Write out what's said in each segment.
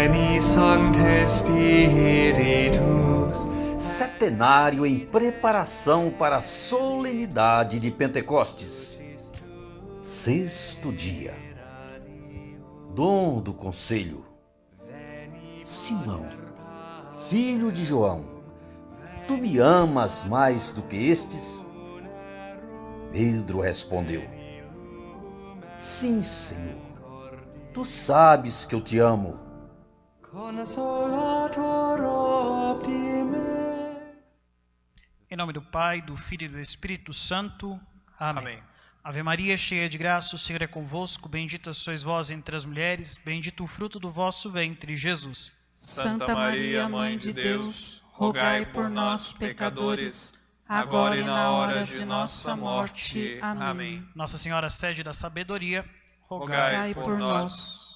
Veni Sancte Spiritus. Setenário em preparação para a solenidade de Pentecostes. Sexto dia. Dom do conselho. Simão, filho de João, tu me amas mais do que estes? Pedro respondeu: sim, Senhor, tu sabes que eu te amo. Consolator optime. Em nome do Pai, do Filho e do Espírito Santo. Amém. Amém. Ave Maria, cheia de graça, o Senhor é convosco. Bendita sois vós entre as mulheres, bendito o fruto do vosso ventre, Jesus. Santa Maria, Mãe de Deus, rogai por nós, pecadores, agora e na hora de nossa morte. Amém. Nossa Senhora, sede da sabedoria, Rogai por nós.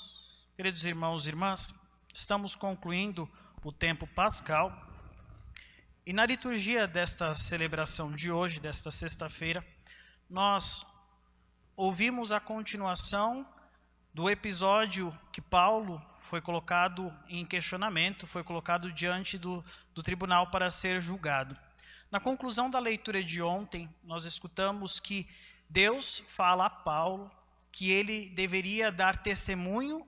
Queridos irmãos e irmãs, estamos concluindo o tempo pascal. E na liturgia desta celebração de hoje, desta sexta-feira, nós ouvimos a continuação do episódio que Paulo foi colocado em questionamento, foi colocado diante do tribunal para ser julgado. Na conclusão da leitura de ontem, nós escutamos que Deus fala a Paulo que ele deveria dar testemunho,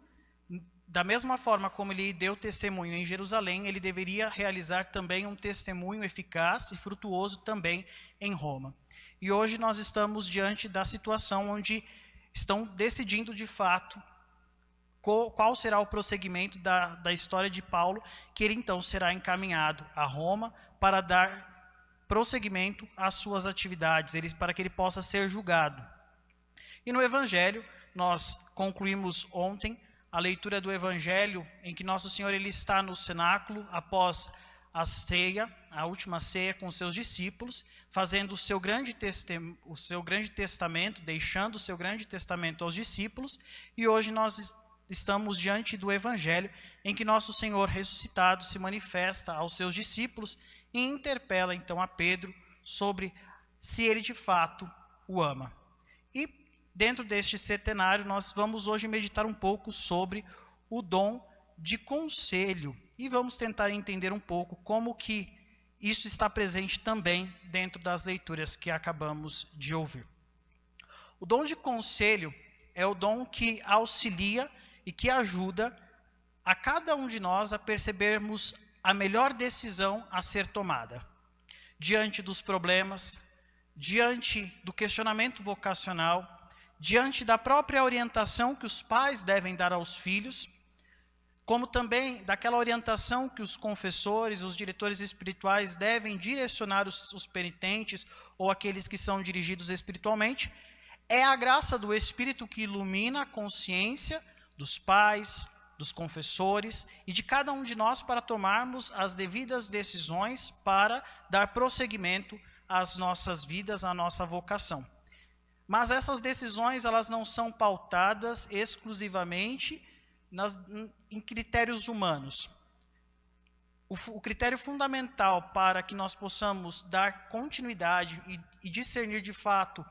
da mesma forma como ele deu testemunho em Jerusalém, ele deveria realizar também um testemunho eficaz e frutuoso também em Roma. E hoje nós estamos diante da situação onde estão decidindo de fato qual será o prosseguimento da história de Paulo, que ele então será encaminhado a Roma para dar prosseguimento às suas atividades, para que ele possa ser julgado. E no Evangelho, nós concluímos ontem a leitura do Evangelho em que Nosso Senhor ele está no cenáculo após a ceia, a última ceia com seus discípulos, fazendo o seu grande testamento, deixando o seu grande testamento aos discípulos. E hoje nós estamos diante do Evangelho em que Nosso Senhor ressuscitado se manifesta aos seus discípulos e interpela então a Pedro sobre se ele de fato o ama. E dentro deste setenário nós vamos hoje meditar um pouco sobre o dom de conselho e vamos tentar entender um pouco como que isso está presente também dentro das leituras que acabamos de ouvir. O dom de conselho é o dom que auxilia e que ajuda a cada um de nós a percebermos a melhor decisão a ser tomada. Diante dos problemas, diante do questionamento vocacional, diante da própria orientação que os pais devem dar aos filhos, como também daquela orientação que os confessores, os diretores espirituais devem direcionar os penitentes ou aqueles que são dirigidos espiritualmente, é a graça do Espírito que ilumina a consciência dos pais, dos confessores e de cada um de nós para tomarmos as devidas decisões para dar prosseguimento às nossas vidas, à nossa vocação. Mas essas decisões elas não são pautadas exclusivamente em critérios humanos. O critério fundamental para que nós possamos dar continuidade e discernir de fato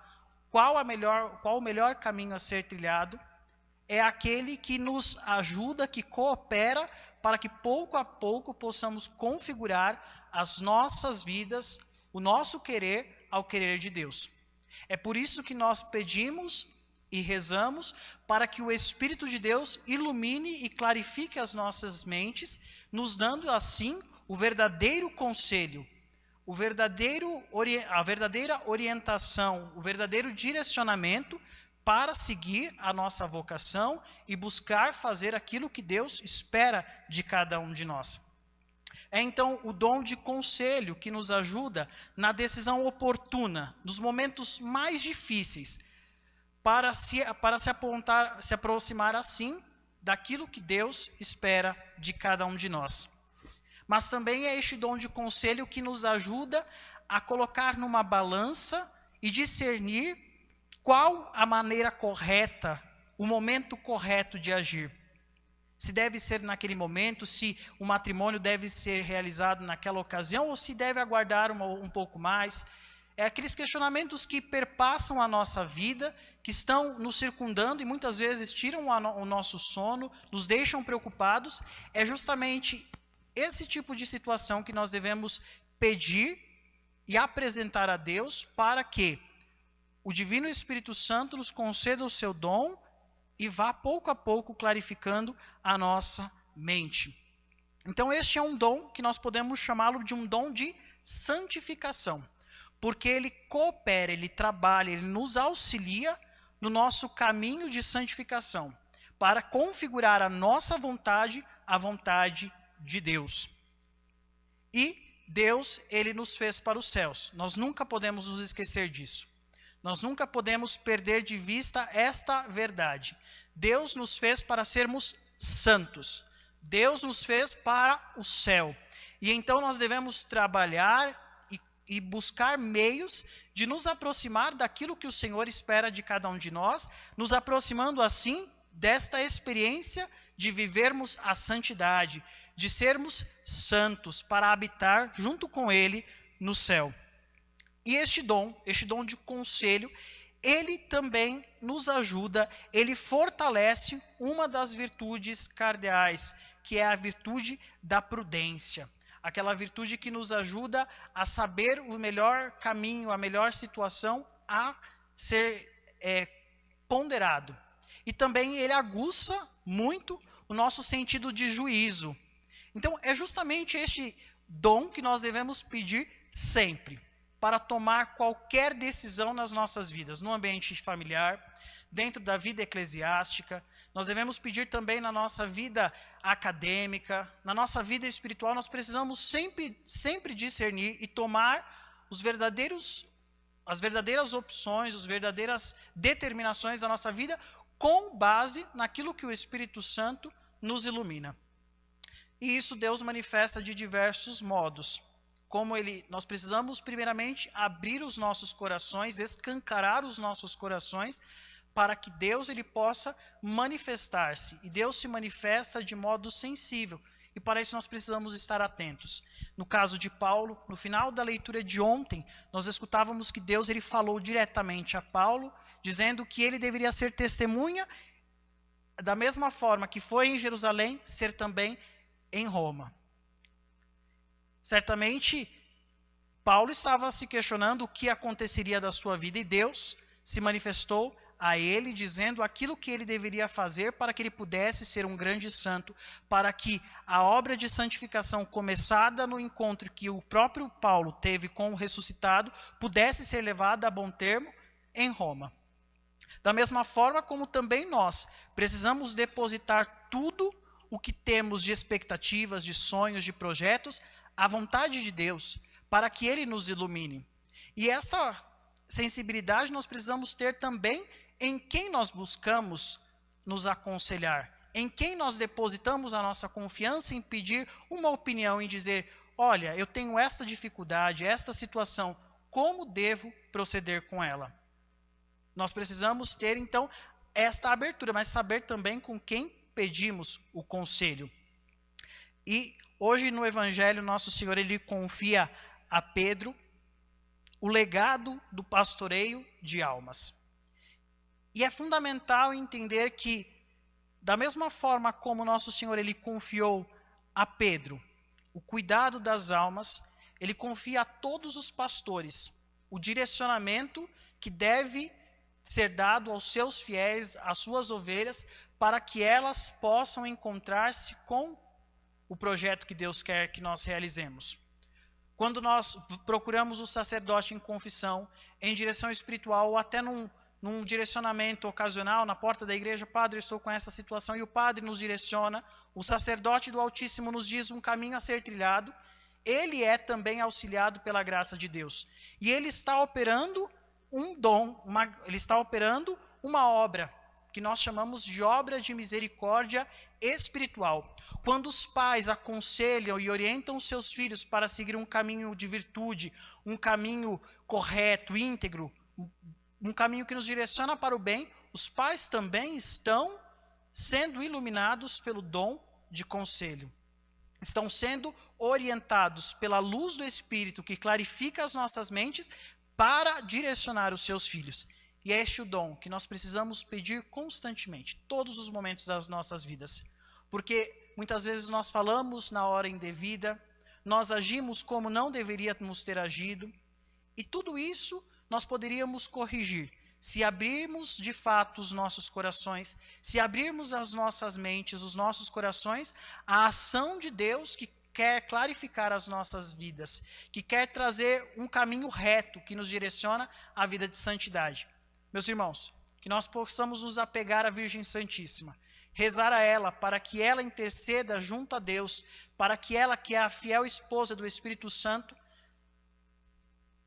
qual o melhor caminho a ser trilhado é aquele que nos ajuda, que coopera para que pouco a pouco possamos configurar as nossas vidas, o nosso querer ao querer de Deus. É por isso que nós pedimos e rezamos para que o Espírito de Deus ilumine e clarifique as nossas mentes, nos dando assim o verdadeiro conselho, a verdadeira orientação, o verdadeiro direcionamento para seguir a nossa vocação e buscar fazer aquilo que Deus espera de cada um de nós. É então o dom de conselho que nos ajuda na decisão oportuna, nos momentos mais difíceis, para se aproximar assim daquilo que Deus espera de cada um de nós. Mas também é este dom de conselho que nos ajuda a colocar numa balança e discernir qual a maneira correta, o momento correto de agir. Se deve ser naquele momento, se o matrimônio deve ser realizado naquela ocasião ou se deve aguardar um pouco mais. é aqueles questionamentos que perpassam a nossa vida, que estão nos circundando e muitas vezes tiram o nosso sono, nos deixam preocupados. É justamente esse tipo de situação que nós devemos pedir e apresentar a Deus para que o Divino Espírito Santo nos conceda o seu dom e vá pouco a pouco clarificando a nossa mente. Então este é um dom que nós podemos chamá-lo de um dom de santificação, porque ele coopera, ele trabalha, ele nos auxilia no nosso caminho de santificação, para configurar a nossa vontade à vontade de Deus. E Deus, ele nos fez para os céus. Nós nunca podemos nos esquecer disso. Nós nunca podemos perder de vista esta verdade. Deus nos fez para sermos santos. Deus nos fez para o céu. E então nós devemos trabalhar e buscar meios de nos aproximar daquilo que o Senhor espera de cada um de nós, nos aproximando assim desta experiência de vivermos a santidade, de sermos santos para habitar junto com Ele no céu. E este dom de conselho, ele também nos ajuda, ele fortalece uma das virtudes cardeais, que é a virtude da prudência. Aquela virtude que nos ajuda a saber o melhor caminho, a melhor situação a ser ponderado. E também ele aguça muito o nosso sentido de juízo. Então é justamente este dom que nós devemos pedir sempre, para tomar qualquer decisão nas nossas vidas, no ambiente familiar, dentro da vida eclesiástica. Nós devemos pedir também na nossa vida acadêmica, na nossa vida espiritual. Nós precisamos sempre discernir e tomar as verdadeiras opções, as verdadeiras determinações da nossa vida com base naquilo que o Espírito Santo nos ilumina. E isso Deus manifesta de diversos modos. Nós precisamos primeiramente abrir os nossos corações, escancarar os nossos corações, para que Deus ele possa manifestar-se. E Deus se manifesta de modo sensível. E para isso nós precisamos estar atentos. No caso de Paulo, no final da leitura de ontem, nós escutávamos que Deus ele falou diretamente a Paulo, dizendo que ele deveria ser testemunha, da mesma forma que foi em Jerusalém, ser também em Roma. Certamente, Paulo estava se questionando o que aconteceria da sua vida e Deus se manifestou a ele, dizendo aquilo que ele deveria fazer para que ele pudesse ser um grande santo, para que a obra de santificação começada no encontro que o próprio Paulo teve com o ressuscitado, pudesse ser levada a bom termo em Roma. Da mesma forma como também nós precisamos depositar tudo o que temos de expectativas, de sonhos, de projetos, à vontade de Deus, para que Ele nos ilumine. E essa sensibilidade nós precisamos ter também em quem nós buscamos nos aconselhar, em quem nós depositamos a nossa confiança em pedir uma opinião, em dizer, olha, eu tenho esta dificuldade, esta situação, como devo proceder com ela? Nós precisamos ter, então, esta abertura, mas saber também com quem pedimos o conselho. E hoje no Evangelho, Nosso Senhor ele confia a Pedro o legado do pastoreio de almas. E é fundamental entender que, da mesma forma como Nosso Senhor ele confiou a Pedro o cuidado das almas, ele confia a todos os pastores o direcionamento que deve ser dado aos seus fiéis, às suas ovelhas, para que elas possam encontrar-se com o projeto que Deus quer que nós realizemos. Quando nós procuramos o sacerdote em confissão, em direção espiritual, ou até num direcionamento ocasional, na porta da igreja, Padre, eu estou com essa situação, e o Padre nos direciona, o sacerdote do Altíssimo nos diz um caminho a ser trilhado, ele é também auxiliado pela graça de Deus. E ele está operando um dom, ele está operando uma obra, que nós chamamos de obra de misericórdia espiritual. Quando os pais aconselham e orientam os seus filhos para seguir um caminho de virtude, um caminho correto, íntegro, um caminho que nos direciona para o bem, os pais também estão sendo iluminados pelo dom de conselho. Estão sendo orientados pela luz do Espírito que clarifica as nossas mentes para direcionar os seus filhos. E é este o dom que nós precisamos pedir constantemente, todos os momentos das nossas vidas. Porque muitas vezes nós falamos na hora indevida, nós agimos como não deveríamos ter agido, e tudo isso nós poderíamos corrigir se abrirmos de fato os nossos corações, se abrirmos as nossas mentes, os nossos corações, à ação de Deus que quer clarificar as nossas vidas, que quer trazer um caminho reto que nos direciona à vida de santidade. Meus irmãos, que nós possamos nos apegar à Virgem Santíssima, rezar a ela para que ela interceda junto a Deus, para que ela, que é a fiel esposa do Espírito Santo,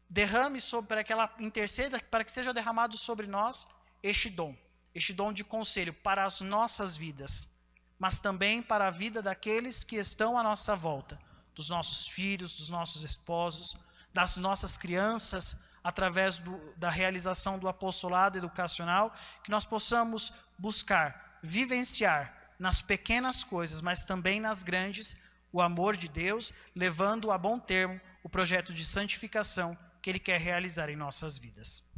derrame para que ela interceda, para que seja derramado sobre nós este dom de conselho para as nossas vidas, mas também para a vida daqueles que estão à nossa volta, dos nossos filhos, dos nossos esposos, das nossas crianças, através da realização do apostolado educacional, que nós possamos buscar, vivenciar nas pequenas coisas, mas também nas grandes, o amor de Deus, levando a bom termo o projeto de santificação que Ele quer realizar em nossas vidas.